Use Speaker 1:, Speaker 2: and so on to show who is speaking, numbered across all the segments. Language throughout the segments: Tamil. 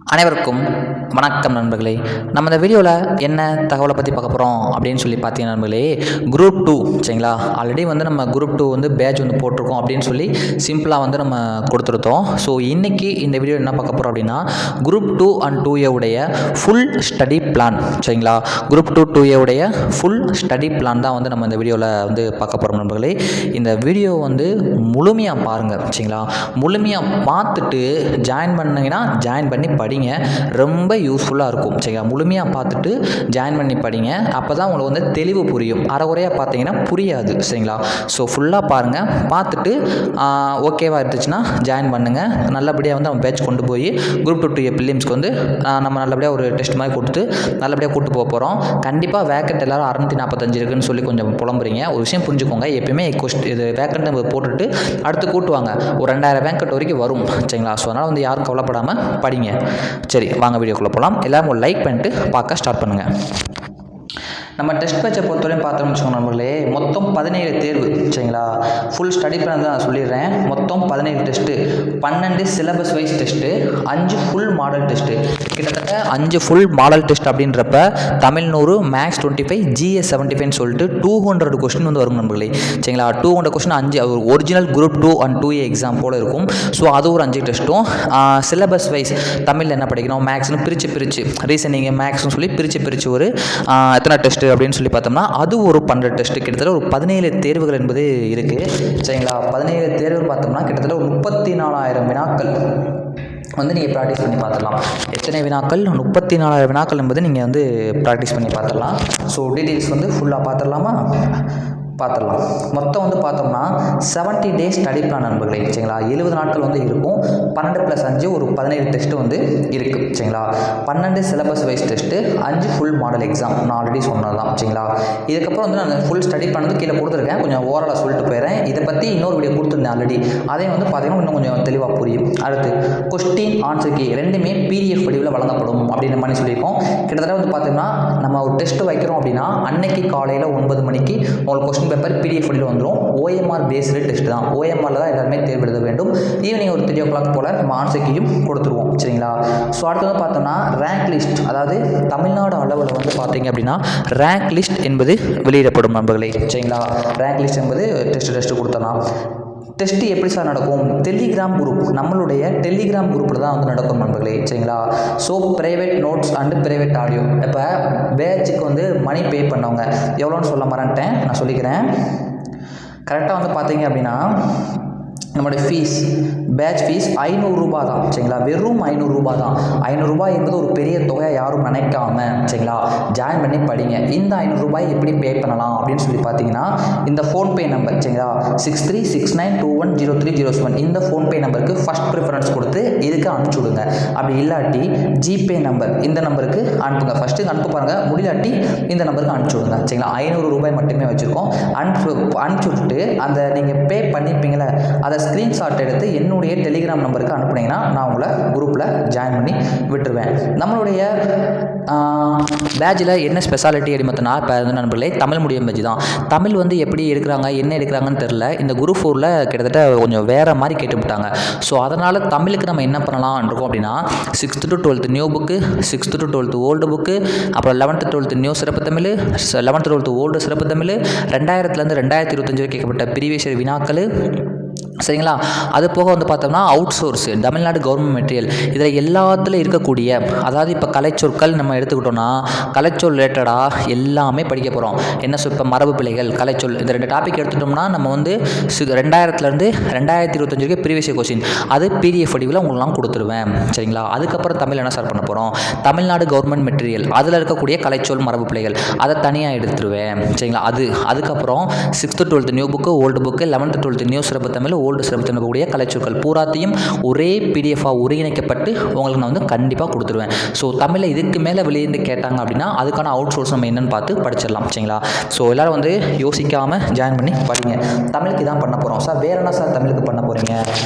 Speaker 1: அனைவருக்கும் வணக்கம் நண்பர்களே. நம்ம இந்த வீடியோவில் என்ன தகவலை பற்றி பார்க்க போகிறோம் அப்படின்னு சொல்லி பார்த்தீங்கன்னா நண்பர்களே, குரூப் 2 சரிங்களா. ஆல்ரெடி நம்ம குரூப் 2 பேட்ச் போட்டிருக்கோம் அப்படின்னு சொல்லி சிம்பிளாக நம்ம கொடுத்துருத்தோம். ஸோ இன்றைக்கி இந்த வீடியோ என்ன பார்க்க போகிறோம் அப்படின்னா, குரூப் 2 அண்ட் 2A உடைய ஃபுல் ஸ்டடி பிளான் சரிங்களா. குரூப் 2 2A உடைய ஃபுல் ஸ்டடி பிளான் தான் நம்ம இந்த வீடியோவில் பார்க்க போகிறோம் நண்பர்களே. இந்த வீடியோ முழுமையாக பாருங்கள் சரிங்களா. முழுமையாக பார்த்துட்டு ஜாயின் பண்ணிங்கன்னா ஜாயின் பண்ணி படிங்க, ரொம்ப யூஸ்ஃபுல்லாக இருக்கும் சரிங்களா. முழுமையாக பார்த்துட்டு ஜாயின் பண்ணி படிங்க, அப்போ தான் உங்களுக்கு தெளிவு புரியும். அரைகுறையாக பார்த்தீங்கன்னா புரியாது சரிங்களா. ஸோ ஃபுல்லாக பாருங்கள், பார்த்துட்டு ஓகேவாக இருந்துச்சுன்னா ஜாயின் பண்ணுங்கள். நல்லபடியாக நம்ம பேட்ச் கொண்டு போய் குரூப் 2 2A பிலிம்ஸ்க்கு நம்ம நல்லபடியாக ஒரு டெஸ்ட் மாதிரி கொடுத்து நல்லபடியாக கூட்டு போக போகிறோம். கண்டிப்பாக வேக்கண்ட் எல்லோரும் 645 இருக்குன்னு சொல்லி கொஞ்சம் புலம்புறீங்க. ஒரு விஷயம் புரிஞ்சுக்கோங்க, எப்பயுமே இது வேக்கண்ட் நம்ம போட்டுட்டு அடுத்து கூட்டுவாங்க, ஒரு 2000 வேக்கண்ட் வரைக்கும் வரும் சரிங்களா. ஸோ அதனால் யாரும் கவலைப்படாமல் படிங்க. சரி, வாங்க வீடியோக்குள்ளே போகலாம். எல்லாரும் ஒரு லைக் பண்ணிட்டு பார்க்க ஸ்டார்ட் பண்ணுங்கள். நம்ம டெஸ்ட் பேட்சை பொறுத்தவரையும் பார்த்தோம்னு வச்சுக்கோங்க நண்பர்களே, மொத்தம் 17 தேர்வு சரிங்களா. ஃபுல் ஸ்டடி பிளான் தான் நான் சொல்லிடுறேன். மொத்தம் 17 test, 12 syllabus wise test, 5 full model test. கிட்டத்தட்ட 5 ஃபுல் மாடல் டெஸ்ட் அப்படின்றப்ப தமிழ் 100, மேக்ஸ் 25, GS 75 சொல்லிட்டு 200 கொஸ்டின் வரும் நண்பர்களே சரிங்களா. 200 question 5 original group 2 and 2A exam போல் இருக்கும். ஸோ அது ஒரு 5 டெஸ்ட்டும், சிலபஸ் வைஸ் தமிழில் என்ன படிக்கணும், மேக்ஸ்னு பிரித்து ரீசனிங் மேக்ஸ்னு சொல்லி பிரித்து ஒரு எத்தனை டெஸ்ட்டு அப்படின்னு சொல்லி பார்த்தோம்னா அது ஒரு 12 டெஸ்ட்டு. கிட்டத்தட்ட ஒரு 17 தேர்வுகள் என்பது இருக்குது சரிங்களா. 17 தேர்வுகள் பார்த்தோம்னா கிட்டத்தட்ட ஒரு 34,000 வினாக்கள் நீங்கள் ப்ராக்டிஸ் பண்ணி பார்த்துடலாம். எத்தனை வினாக்கள்? 34,000 வினாக்கள் என்பது நீங்கள் ப்ராக்டிஸ் பண்ணி பார்த்துடலாம். ஸோ டீட்டெயில்ஸ் ஃபுல்லாக பார்த்துடலாமா? பார்த்துடலாம். மொத்தம் பார்த்தோம்னா 70 டேஸ் ஸ்டடி பிளான் நண்பர்களே சரிங்களா. 70 நாட்கள் இருக்கும். 12+5 ஒரு 17 டெஸ்ட்டு இருக்குது சரிங்களா. 12 syllabus wise test, 5 full model exam. நான் ஆல்ரெடி சொன்னது தான் சரிங்களா. இதுக்கப்புறம் நான் ஃபுல் ஸ்டடி பண்ணது கீழே கொடுத்துருக்கேன், கொஞ்சம் ஓவராலாக சொல்லிட்டு போயிடுறேன். இதை பற்றி இன்னொரு வீடியோ கொடுத்துருந்தேன் ஆல்ரெடி, அதையும் பார்த்தீங்கன்னா இன்னும் கொஞ்சம் தெளிவாக புரியும். அடுத்து கொஸ்டின் ஆன்சர் கீ ரெண்டுமே PDF வடிவில் வழங்கப்படும் அப்படின்ற மாதிரி சொல்லியிருக்கோம். கிட்டத்தட்ட பார்த்தீங்கன்னா நம்ம ஒரு டெஸ்ட்டு வைக்கிறோம் அப்படின்னா அன்னைக்கு காலையில் 9 மணிக்கு உங்களுக்கு கொஸ்டின் பேப்பர் PDF வழியில் வந்துடும். OMR பேஸ்டு டெஸ்ட் தான். OMRல தான் எல்லாருமே தேர்வு எழுத வேண்டும். ஈவினிங் ஒரு 3 o'clock போல் நம்ம ஆன்சர் கீயும் கொடுத்துருவோம் சரிங்களா. ஸோ அடுத்து பார்த்தோம்னா ரேங்க் லிஸ்ட், அதாவது தமிழ்நாடு அளவில் பார்த்தீங்க அப்படின்னா ரேங்க் லிஸ்ட் என்பது வெளியிடப்படும் நண்பர்களே சரிங்களா. ரேங்க் லிஸ்ட் என்பது டெஸ்ட்டு கொடுத்தலாம். டெஸ்ட்டு எப்படி சார் நடக்கும்? டெலிகிராம் குரூப், நம்மளுடைய டெலிகிராம் குரூப்பில் தான் நடக்கும் நண்பர்களே சரிங்களா. So private notes and private audio. இப்போ பேட்சுக்கு மணி பே பண்ணவங்க எவ்வளோன்னு சொல்ல மறந்துட்டேன், நான் சொல்லிக்கிறேன். கரெக்டாக பார்த்தீங்க அப்படின்னா நம்மளுடைய ஃபீஸ், பேட்ச் ஃபீஸ் 500 ரூபா தான் சரிங்களா. வெறும் 500 ரூபா தான். 500 ரூபாய் என்பது ஒரு பெரிய தொகையாக யாரும் நினைக்காம சரிங்களா ஜாயின் பண்ணி படிங்க. இந்த 500 ரூபாய் எப்படி பே பண்ணலாம் அப்படின்னு சொல்லி பார்த்தீங்கன்னா, இந்த ஃபோன்பே நம்பர் சரிங்களா 6369210307 இந்த ஃபோன்பே நம்பருக்கு ஃபஸ்ட் ப்ரிஃபரன்ஸ் கொடுத்து இதுக்கு அனுப்பிச்சி விடுங்க. அப்படி இல்லாட்டி ஜிபே நம்பர், இந்த நம்பருக்கு அனுப்புங்க. ஃபஸ்ட்டு அனுப்ப பாருங்கள், முடியாட்டி இந்த நம்பருக்கு அனுப்பிச்சி விடுங்க சரிங்களா. 500 ரூபாய் மட்டுமே வச்சுருக்கோம். அனுப்பிச்சி விட்டுட்டு அந்த நீங்கள் பே பண்ணிப்பீங்களே அதை ஸ்க்ரீன்ஷாட் எடுத்து என்னுடைய டெலிகிராம் நம்பருக்கு அனுப்புனீங்கன்னா நான் உங்களை குரூப்பில் ஜாயின் பண்ணி விட்டுருவேன். நம்மளுடைய பேட்சில் என்ன ஸ்பெஷாலிட்டி அப்படி பார்த்தோன்னா, இப்போ நண்பர்களே தமிழ் மீடியம் பேட்ச் தான். தமிழ் எப்படி எடுக்கிறாங்க என்ன எடுக்கிறாங்கன்னு தெரில. இந்த குரூப் 4ல் கிட்டத்தட்ட கொஞ்சம் வேறு மாதிரி கேட்டுவிட்டாங்க. ஸோ அதனால் தமிழுக்கு நம்ம என்ன பண்ணலாம் இருக்கோம் அப்படின்னா 6th to 12th new book, 6th to 12th old book, அப்புறம் 11th 12th நியூ சிறப்பு தமிழ், 11th 12th ஓல்டு சிறப்பு தமிழ், 2000 2025 வரை கேட்கப்பட்ட ப்ரீவியஸ் இயர் வினாக்கள் சரிங்களா. அது போக பார்த்தோம்னா out source Tamil Nadu government material, இதில் எல்லாத்துலையும் இருக்கக்கூடிய, அதாவது இப்போ கலைச்சொற்கள் நம்ம எடுத்துக்கிட்டோன்னா கலைச்சொல் ரிலேட்டடாக எல்லாமே படிக்க போகிறோம். என்ன சொல், இப்போ மரபு பிழைகள், கலைச்சொல், இந்த 2 டாபிக் எடுத்துட்டோம்னா நம்ம 2000 2025 வரைக்கும் ப்ரீவியஸ் இயர் கொஸ்டின் அது PDF வடிவில் உங்களுக்குலாம் கொடுத்துருவேன் சரிங்களா. அதுக்கப்புறம் தமிழ் என்ன சார் பண்ண போகிறோம், தமிழ்நாடு கவர்மெண்ட் மெட்டீரியல் அதில் இருக்கக்கூடிய கலைச்சொல் மரபு பிழைகள் அதை தனியாக எடுத்துருவேன் சரிங்களா. அதுக்கப்புறம் 6th 12th new book old book, 11th 12th new சிறப்பு தமிழ் ஓல்டு சிறப்பு தமிழ் கலைச்சொற்கள் பூராத்தையும் ஒரே PDF-ஆக ஒருங்கிணைக்கப்பட்டு உங்களுக்கு நான் கண்டிப்பாக கொடுத்துருவேன். ஸோ தமிழில் இதுக்கு மேலே வெளியிருந்து கேட்டாங்க அப்படின்னா அதுக்கான அவுட் சோர்ஸ் நம்ம என்னென்னு பார்த்து படிச்சிடலாம் சரிங்களா. ஸோ எல்லோரும் யோசிக்காமல் ஜாயின் பண்ணி படிங்க. தமிழுக்கு தான் பண்ண போகிறோம் சார், வேறு என்ன சார் தமிழுக்கு பண்ண போகிறீங்க?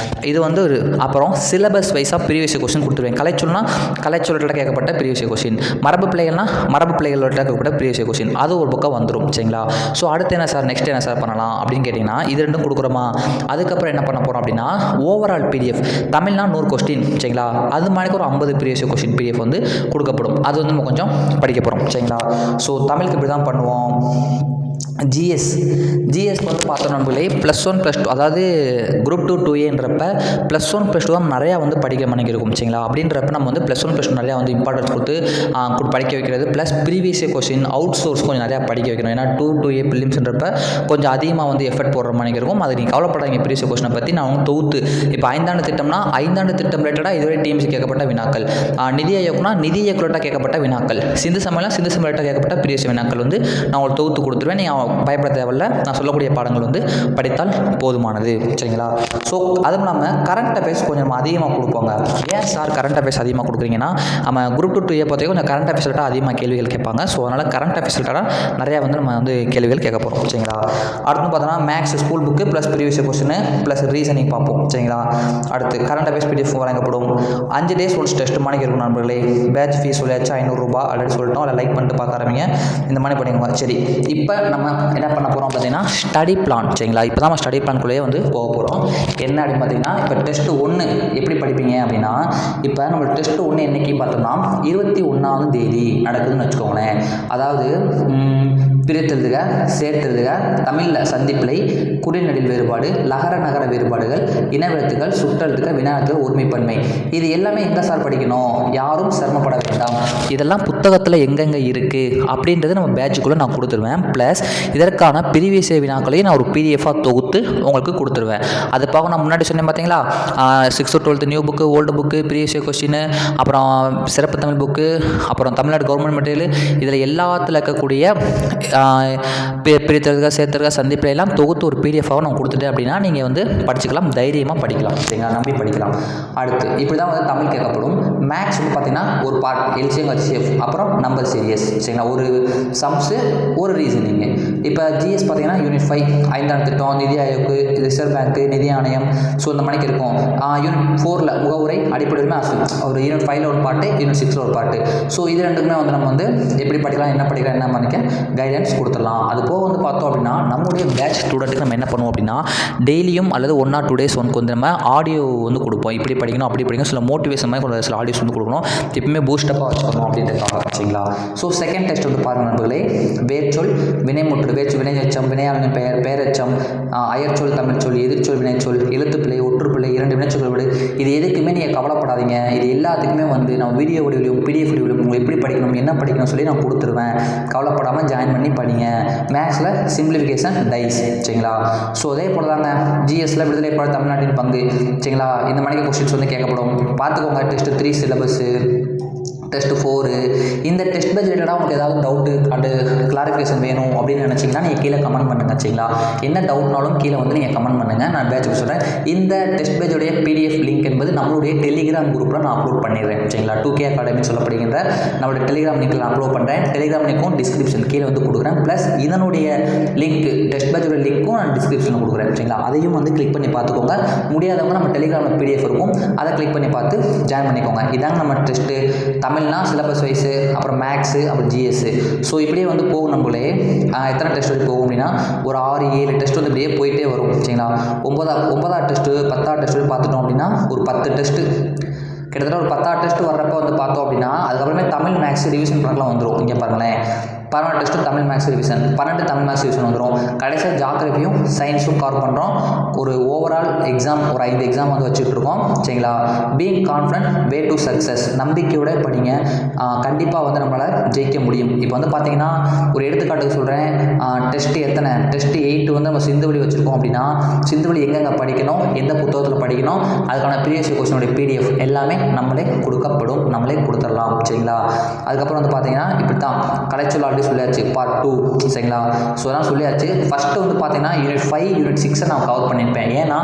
Speaker 1: இது ஒரு அப்புறம் சிலபஸ் வைஸாக ப்ரீவியஸ் கொஸ்டின் கொடுத்துருவேன். கலைச்சொல்னா கலைச்சொல்கிட்ட கேட்கப்பட்ட ப்ரீவியஸ் கொஸ்டின், மரபு பிள்ளைகள்னா மரபு பிள்ளைகளோட கேட்கப்பட்ட ப்ரீவியஸ் கொஸ்டின், அது ஒரு பக்கம் வந்துடும் சரிங்களா. ஸோ அடுத்து என்ன சார், நெக்ஸ்ட் என்ன சார் பண்ணலாம் அப்படின்னு கேட்டிங்கன்னா இது ரெண்டும் கொடுக்குறோமா. அதுக்கப்புறம் என்ன பண்ண போகிறோம் அப்படின்னா ஓவரால் பிடிஎஃப் தமிழ்னா 100 கொஸ்டின் சரிங்களா, அது மாதிரி ஒரு 50 ப்ரீவியஸ் கொஸ்டின் பிடிஎஃப் வந்து கொடுக்கப்படும். அது வந்து நம்ம கொஞ்சம் படிக்க போகிறோம் சரிங்களா. ஸோ தமிழுக்கு இப்படி தான் பண்ணுவோம். ஜிஎஸ் வந்து பார்த்தோம் நண்பர்களே +1 +2 அதாவது குரூப் 2 2Aன்றப்ப +1 +2 தான் நிறையா வந்து படிக்க மணிக்கிருக்கும் சரிங்களா. அப்படின்றப்ப நம்ம வந்து +1 +2 நிறையா வந்து இம்பார்ட்டன்ஸ் கொடுத்து படிக்க வைக்கிறது. Plus previous question out source கொஞ்சம் நிறையா படிக்க வைக்கணும். ஏன்னா 2A ப்ரிலிம்ஸ்ன்றப்ப கொஞ்சம் அதிகமாக வந்து எஃபர்ட் போடுற மாதிரி இருக்கும். அது நீங்கள் கவலைப்படாதீங்க. ப்ரீவியஸ் கொஸ்டினை பற்றி நான் வந்து தொகுத்து இப்போ 5ஆண்டு திட்டம்னா 5ஆண்டு திட்டம் ரிலேட்டடாக இதுவரை டிஎம்சி கேட்கப்பட்ட வினாக்கள், நிதி ஆயோக்னா நிதி ஆயோக்லேட்டாக கேட்கப்பட்ட வினாக்கள், சிந்து சமையலாம் சிந்து சமையலாக கேட்கப்பட்ட ப்ரீவியஸ் வினாக்கள் வந்து நான் உங்களுக்கு தொகுத்து கொடுத்துருவேன். நீங்கள் பயப்பட தேவையில்ல. நான் சொல்லக்கூடிய பாடங்கள் வந்து படித்தால் போதுமானது சரிங்களா. ஸோ அதுவும் இல்லாமல் கரண்ட் அஃபேர்ஸ் கொஞ்சம் அதிகமாக கொடுப்போங்க. ஏன் சார் கரண்ட் அஃபேர்ஸ் அதிகமாக கொடுக்குறீங்கன்னா, நம்ம குரூப் 2 2A பொறுத்தவரைக்கும் கொஞ்சம் கரண்ட் அஃபேர்ஸ் ரிலேட்டாக அதிகமாக கேள்விகள் கேட்பாங்க. ஸோ அதனால் கரண்ட் அஃபேர்ஸ் ரிலேட்டாக நிறையா வந்து நம்ம வந்து கேள்விகள் கேட்க போகிறோம் சரிங்களா. அடுத்து பார்த்தோன்னா maths school book plus previous question plus reasoning பார்ப்போம் சரிங்களா. அடுத்து கரண்ட் அஃபேர்ஸ் பிடிஎஃப் வழங்கப்படும். 5 days ஒன்ஸ் டெஸ்ட் மணிக்கு இருக்கும் நண்பர்களே. பேட்ச் ஃபீஸ் சொல்லியாச்சு ₹500 ஆல்ரெடி சொல்லிட்டோம். அதை லைக் பண்ணிட்டு பார்க்க ஆரம்பிங்க. இந்த மாதிரி பண்ணிக்கோங்க. சரி, இப்போ நம்ம என்ன பண்ண போகிறோம் பார்த்தீங்கன்னா ஸ்டடி பிளான் சரிங்களா. இப்போ தான் நம்ம ஸ்டடி பிளான்குள்ளேயே வந்து போக போகிறோம். என்ன அப்படின்னு பார்த்தீங்கன்னா, இப்போ டெஸ்ட் 1 எப்படி படிப்பீங்க அப்படின்னா, இப்போ நம்ம டெஸ்ட் 1 என்னைக்கு பார்த்தோம்னா 21ஆம் தேதி நடக்குதுன்னு வச்சுக்கோங்களேன். அதாவது பிரித்தெழுதுக, சேர்த்தெழுதுக, தமிழில் சந்திப்பிழை, குறிநெடில் வேறுபாடு, லகர நகர வேறுபாடுகள், இனவெழுத்துக்கள், சுற்றெழுத்துக்கள், வினாக்கள், ஒருமைப்பன்மை, இது எல்லாமே எங்கே சார் படிக்கணும்? யாரும் சிரமப்பட வேண்டாம். இதெல்லாம் புத்தகத்தில் எங்கெங்கே இருக்குது அப்படின்றது நம்ம பேட்சுக்குள்ளே நான் கொடுத்துருவேன். ப்ளஸ் இதற்கான ப்ரீவியஸ் வினாக்களையும் நான் ஒரு பிடிஎஃபாக தொகுத்து உங்களுக்கு கொடுத்துருவேன். அது பார்க்க நான் முன்னாடி சொன்னேன் பார்த்தீங்களா, 6th to 12th new book, old book, previous question, அப்புறம் சிறப்பு தமிழ் புக்கு, அப்புறம் தமிழ்நாடு கவர்மெண்ட் மெட்டீரியல், இதில் எல்லாத்தில் இருக்கக்கூடிய பிரித்தெழுதுக, சேர்த்தெழுதுக, சந்திப்பில் எல்லாம் தொகுத்து ஒரு பிடிஎஃபாக நான் கொடுத்துட்டேன் அப்படின்னா நீங்கள் வந்து படிச்சுக்கலாம், தைரியமாக படிக்கலாம் சரிங்களா, நம்பி படிக்கலாம். அடுத்து இப்படி தான் வந்து தமிழ் கேட்கப்படும். மேக்ஸ் வந்து பார்த்தீங்கன்னா ஒரு பார்ட் எல்சிஎம் ஹெச்சிஎஃப், அப்புறம் நம்பர் சீரியஸ் சரிங்களா, ஒரு சம்ஸு ஒரு ரீசனிங்கு. இப்போ ஜிஎஸ் பார்த்தீங்கன்னா யூனிட் 5 5ஆண்டு திட்டம், நிதி ஆயோக், ரிசர்வ் பேங்க்கு, நிதி ஆணையம், ஸோ இந்த மணிக்கு இருக்கும். யூனிட் 4ல் முகவுரை அடிப்படையுமே ஒரு யூனிட் 5ல் ஒரு பாட்டு, யூனிட் 6ல் ஒரு பாட்டு. ஸோ இது ரெண்டுக்குமே வந்து நம்ம வந்து எப்படி படிக்கலாம், என்ன படிக்கலாம், என்ன பண்ணிக்க கைடன்ஸ் கொடுத்துடலாம். அது போக வந்து பார்த்தோம் அப்படின்னா நம்முடைய பேட்ச் ஸ்டூடெண்ட்டுக்கு நம்ம என்ன பண்ணுவோம் அப்படின்னா டெய்லியும் அல்லது 1 or 2 days ஒன்றுக்கு வந்து நம்ம ஆடியோ வந்து கொடுப்போம். இப்படி படிக்கணும், அப்படி படிக்கணும், சில மோட்டிவேஷன் மாதிரி சில ஆடியோஸ் வந்து கொடுக்கணும். எப்பவுமே பூஸ்டப்பாக வச்சுக்கணும் அப்படின்றதுக்காக சரிங்களா. ஸோ செகண்ட் டெஸ்ட் வந்து பாருங்கள் நண்பர்களே, வேர்ச்சொல், வினைமுற்று, வினையச்சம், வினையாளனின் பெயர், பெயரச்சம், அயற்சொல், தமிழ்ச்சொல், எதிர்ச்சொல், வினைச்சொல், எழுத்துப்பிழை, ஒற்றுப்பிழை, 2 வினைச்சொல் விடு. இது எதுக்குமே நீங்கள் கவலைப்படாதீங்க. இது எல்லாத்துக்குமே வந்து நான் வீடியோ வடிவிலும் பிடிஎஃப் வடிவிலும் உங்களுக்கு எப்படி படிக்கணும், என்ன படிக்கணும் சொல்லி நான் கொடுத்துருவேன். கவலைப்படாமல் ஜாயின் பண்ணி படிங்க. மேக்ஸில் சிம்பிளிஃபிகேஷன் டைஸ் சரிங்களா. ஸோ அதே போல் தாங்க ஜிஎஸ்ல விடுதலை போல தமிழ்நாட்டின் பங்கு சரிங்களா. இந்த மாதிரி கொஸ்டின்ஸ் வந்து கேட்கப்படும். பார்த்துக்கோங்க. டெஸ்ட் 3 சிலபஸ்ஸு, டெஸ்ட் 4, இந்த டெஸ்ட் பேட்ச் ரிலேட்டடாக உங்களுக்கு ஏதாவது டவுட்டு அண்டு கிளாரிஃபிகேஷன் வேணும் அப்படின்னு நினச்சிங்கன்னா நீங்கள் கீழே கமெண்ட் பண்ணுங்கள் சரிங்களா. என்ன டவுட்னாலும் கீழே வந்து நீங்கள் கமெண்ட் பண்ணுங்கள், நான் பேட்சுக்கு சொல்கிறேன். இந்த டெஸ்ட் பேட்சுடைய பிடிஎஃப் லிங்க் என்பது நம்மளுடைய டெலிகிராம் குரூப்பில் நான் அப்லோட் பண்ணிடுறேன் சரிங்களா. 2K அகாடமி சொல்லப்படுகின்ற நம்மளுடைய டெலிகிராம் லிங்க்கில் நான் அப்லோட் பண்ணுறேன். டெலிகிராம் லிங்க்கும் டிஸ்கிரிப்ஷன் கீழே வந்து கொடுக்குறேன். ப்ளஸ் இதனுடைய லிங்க் டெஸ்ட் பேட்சுடைய லிங்க்கும் நான் டிஸ்கிரிப்ஷனில் கொடுக்குறேன் சரிங்களா. அதையும் வந்து கிளிக் பண்ணி பார்த்துக்கோங்க. முடியாதவங்க நம்ம டெலிகிராமில் பிடிஎஃப் இருக்கும், அதை கிளிக் பண்ணி பார்த்து ஜாயின் பண்ணிக்கோங்க. இதாங்க நம்ம டெஸ்ட்டு. தமிழ்னா சிலபஸ் வைஸு, அப்புறம் மேக்ஸு, அப்புறம் ஜிஎஸ்ஸு. ஸோ இப்படியே வந்து போகும். நம்மளே எத்தனை டெஸ்ட் வரைக்கும் போகும் அப்படின்னா ஒரு 6-7 டெஸ்ட் வந்து இப்படியே போயிட்டே வரும் சரிங்களா. 9ஆவது டெஸ்ட்டு 10ஆவது டெஸ்ட்டு பார்த்துட்டோம் அப்படின்னா ஒரு 10 டெஸ்ட்டு, கிட்டத்தட்ட ஒரு 10ஆவது டெஸ்ட்டு வர்றப்போ வந்து பார்த்தோம் அப்படின்னா அதுக்கப்புறமே தமிழ் மேக்ஸ் ரிவிஷன் பண்ணலாம் வந்துடும். இங்கே பாருங்களேன், 11 test Tamil maths revision, 12 Tamil maths revision வந்துடும். கடைசியாக ஜாகிரபியும் சயின்ஸும் கவர் பண்ணுறோம். ஒரு ஓவரால் எக்ஸாம் ஒரு 5 எக்ஸாம் வந்து வச்சுட்ருக்கோம் சரிங்களா. Being confident way to success, நம்பிக்கையோட படிங்க, கண்டிப்பாக வந்து நம்மளால் ஜெயிக்க முடியும். இப்போ வந்து பார்த்தீங்கன்னா ஒரு எடுத்துக்காட்டுக்கு சொல்கிறேன், டெஸ்ட்டு எத்தனை டெஸ்ட்டு 8 வந்து நம்ம சிந்துவெளி வச்சுருக்கோம் அப்படின்னா சிந்துவெளி எங்கெங்கே படிக்கணும், எந்த புத்தகத்தில் படிக்கணும், அதுக்கான ப்ரீவியஸ் கொஸ்டினுடைய பிடிஎஃப் எல்லாமே நம்மளே கொடுக்கப்படும், நம்மளே கொடுத்துடலாம் சரிங்களா. அதுக்கப்புறம் வந்து பார்த்தீங்கன்னா இப்படி தான் கலைச்சொல் ஆல்ரெடி சொல்லியாச்சு, பார்ட் 2 சரிங்களா. ஸோ அதெல்லாம் சொல்லியாச்சு. ஃபஸ்ட்டு வந்து பார்த்தீங்கன்னா யூனிட் 5 யூனிட் 6 நான் கவர் பண்ணியிருப்பேன். ஏன்னா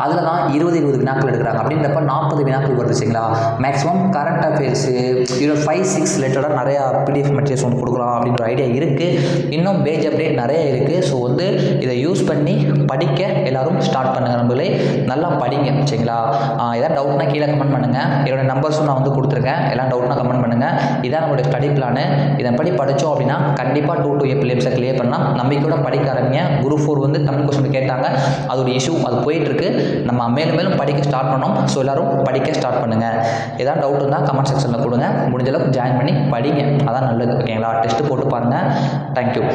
Speaker 1: அதில் தான் 20 வினாக்கள் எடுக்கிறாங்க. அப்படின்றப்ப 40 வினாக்கள் வருது சரிங்களா. மேக்ஸிமம் கரண்ட் அஃபேர்ஸு யூனிட் 5, 6 ரிலேட்டடாக நிறையா பிடிஎஃப் மெட்டீரியல்ஸ் ஒன்று கொடுக்கலாம் அப்படின்ற ஐடியா இருக்குது. இன்னும் பேஜ் அப்டேட் நிறைய இருக்குது. ஸோ வந்து இதை யூஸ் பண்ணி படிக்க எல்லோரும் ஸ்டார்ட் பண்ணுங்கள். நம்மளே நல்லா படிங்க சரிங்களா. எதாவது டவுட்னா கீழே கமெண்ட் பண்ணுங்கள். என்னோடய நம்பர்ஸும் நான் வந்து கொடுத்துருக்கேன். எல்லாம் டவுட்னா கமெண்ட் பண்ணுங்கள். இதான் நம்மளுடைய ஸ்டடி பிளானு. இதன்படி படித்தோம் அப்படின்னா கண்டிப்பாக 2 ப்ரிலிம்ஸை கிளியர் பண்ணால் நம்பிக்கையோட படிக்க ஆரம்பிங்க. குரூப் 4 வந்து தமிழ் கொஸ்டின் கேட்டாங்க, அதோட இஷ்யூ அது போயிட்டுருக்கு. நம்ம மேலும் மேலும் படிக்க ஸ்டார்ட் பண்ணோம். ஸோ எல்லோரும் படிக்க ஸ்டார்ட் பண்ணுங்கள். ஏதாவது டவுட் இருந்தால் கமெண்ட் செக்ஷனில் கொடுங்க. முடிஞ்சளவுக்கு ஜாயின் பண்ணி படிங்க, அதான் நல்லது. ஓகேங்களா? டெஸ்ட்டு போட்டு பாருங்கள். தேங்க்யூ.